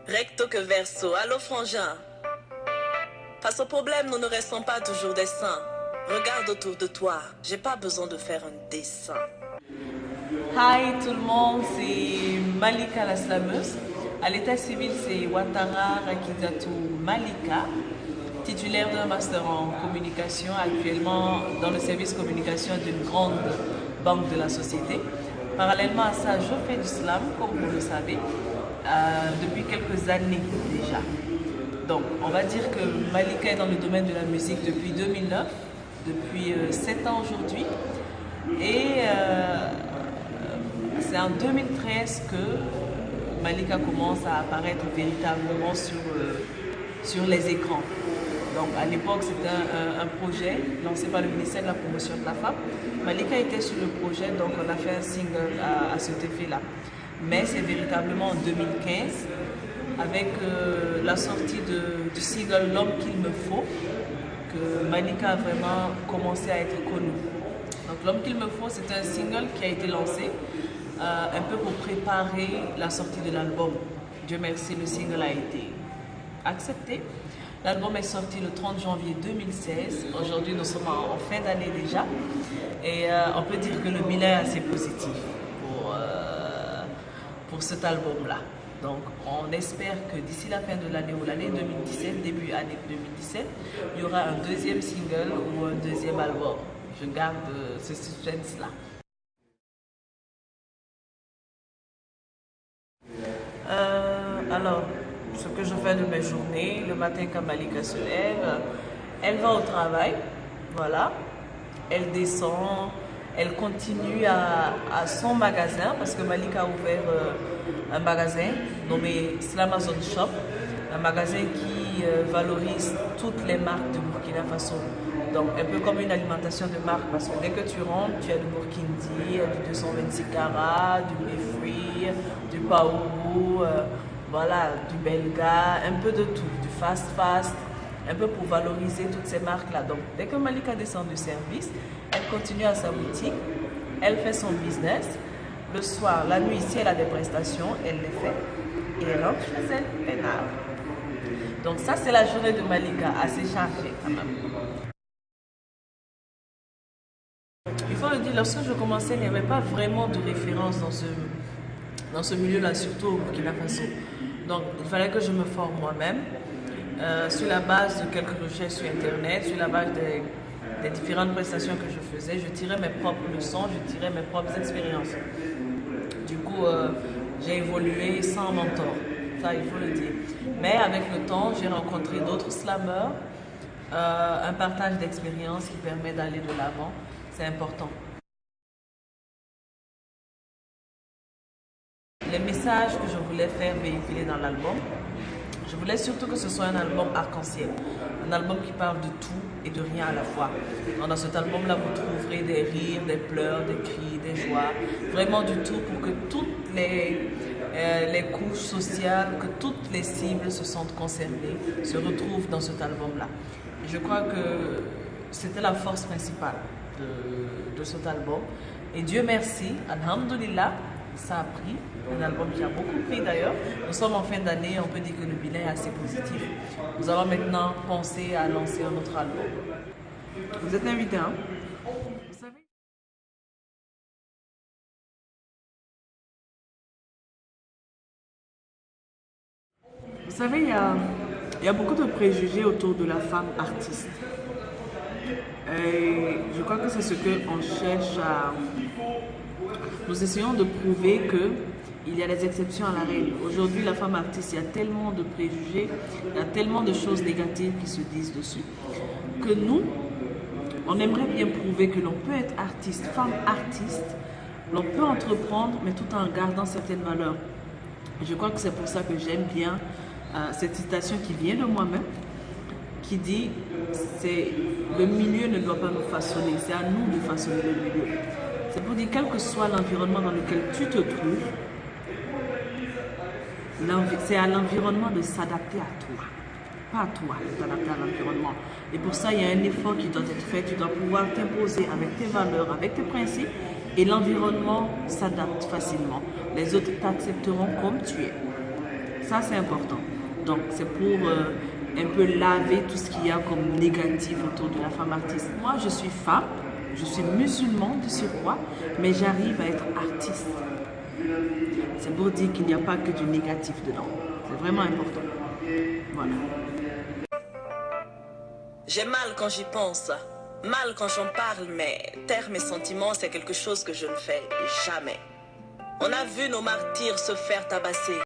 Recto que verso, allô frangin. Face au problème, nous ne restons pas toujours des saints. Regarde autour de toi, j'ai pas besoin de faire un dessin. Hi tout le monde, c'est Malika la slameuse. À l'état civil, c'est Ouattara Rakizatou Malika, titulaire d'un master en communication, actuellement dans le service communication d'une grande banque de la société. Parallèlement à ça, je fais du slam, comme vous le savez, depuis quelques années déjà. Donc, on va dire que Malika est dans le domaine de la musique depuis 2009, depuis 7 ans aujourd'hui. Et c'est en 2013 que Malika commence à apparaître véritablement sur les écrans. Donc à l'époque, c'était un projet lancé par le ministère de la Promotion de la Femme. Malika était sur le projet, donc on a fait un single à cet effet-là. Mais c'est véritablement en 2015, avec la sortie du single L'homme qu'il me faut, que Malika a vraiment commencé à être connue. Donc L'homme qu'il me faut, c'est un single qui a été lancé un peu pour préparer la sortie de l'album. Dieu merci, le single a été accepté. L'album est sorti le 30 janvier 2016. Aujourd'hui, nous sommes en fin d'année déjà. Et on peut dire que le bilan est assez positif pour cet album-là. Donc, on espère que d'ici la fin de l'année ou l'année 2017, début année 2017, il y aura un deuxième single ou un deuxième album. Je garde ce suspense-là. Alors, ce que je fais de mes journées, le matin quand Malika se lève, elle va au travail, voilà, elle descend, elle continue à son magasin, parce que Malika a ouvert un magasin nommé Slamazon Shop, un magasin qui valorise toutes les marques de Burkina Faso. Donc un peu comme une alimentation de marque, parce que dès que tu rentres, tu as du Burkindi, du 226 carats, du Mefree, du Paourou, voilà, du Belga, un peu de tout, du fast, un peu pour valoriser toutes ces marques-là. Donc dès que Malika descend du service, elle continue à sa boutique, elle fait son business. Le soir, la nuit, si elle a des prestations, elle les fait et elle rentre chez elle, peinard. Donc ça, c'est la journée de Malika, assez chargée quand même. Il faut le dire, lorsque je commençais, il n'y avait pas vraiment de référence dans ce milieu-là, surtout au Burkina Faso. Donc, il fallait que je me forme moi-même, sur la base de quelques recherches sur Internet, sur la base des différentes prestations que je faisais. Je tirais mes propres leçons, je tirais mes propres expériences. Du coup, j'ai évolué sans mentor, ça il faut le dire. Mais avec le temps, j'ai rencontré d'autres slammeurs, un partage d'expériences qui permet d'aller de l'avant. C'est important. Les messages que je voulais faire véhiculer dans l'album, je voulais surtout que ce soit un album arc-en-ciel. Un album qui parle de tout et de rien à la fois. Donc dans cet album-là, vous trouverez des rires, des pleurs, des cris, des joies. Vraiment du tout pour que toutes les couches sociales, que toutes les cibles se sentent concernées, se retrouvent dans cet album-là. Et je crois que c'était la force principale de cet album. Et Dieu merci, alhamdoulilah, ça a pris. Un album qui a beaucoup pris d'ailleurs. Nous sommes en fin d'année, on peut dire que le bilan est assez positif. Nous allons maintenant penser à lancer un autre album. Vous êtes invité, hein? Vous savez, il y a beaucoup de préjugés autour de la femme artiste. Et je crois que c'est ce qu'on cherche à... Nous essayons de prouver qu'il y a des exceptions à la règle. Aujourd'hui, la femme artiste, il y a tellement de préjugés, il y a tellement de choses négatives qui se disent dessus, que nous, on aimerait bien prouver que l'on peut être artiste, femme artiste, l'on peut entreprendre, mais tout en gardant certaines valeurs. Je crois que c'est pour ça que j'aime bien cette citation qui vient de moi-même, qui dit c'est le milieu ne doit pas nous façonner, c'est à nous de façonner le milieu. C'est pour dire quel que soit l'environnement dans lequel tu te trouves, c'est à l'environnement de s'adapter à toi, pas à toi de t'adapter à l'environnement. Et pour ça, il y a un effort qui doit être fait, tu dois pouvoir t'imposer avec tes valeurs, avec tes principes, et l'environnement s'adapte facilement. Les autres t'accepteront comme tu es. Ça, c'est important. Donc, c'est pour un peu laver tout ce qu'il y a comme négatif autour de la femme artiste. Moi, je suis femme, je suis musulmane de surcroît, mais j'arrive à être artiste. C'est pour dire qu'il n'y a pas que du négatif dedans. C'est vraiment important. Voilà. J'ai mal quand j'y pense, mal quand j'en parle, mais taire mes sentiments, c'est quelque chose que je ne fais jamais. On a vu nos martyrs se faire tabasser.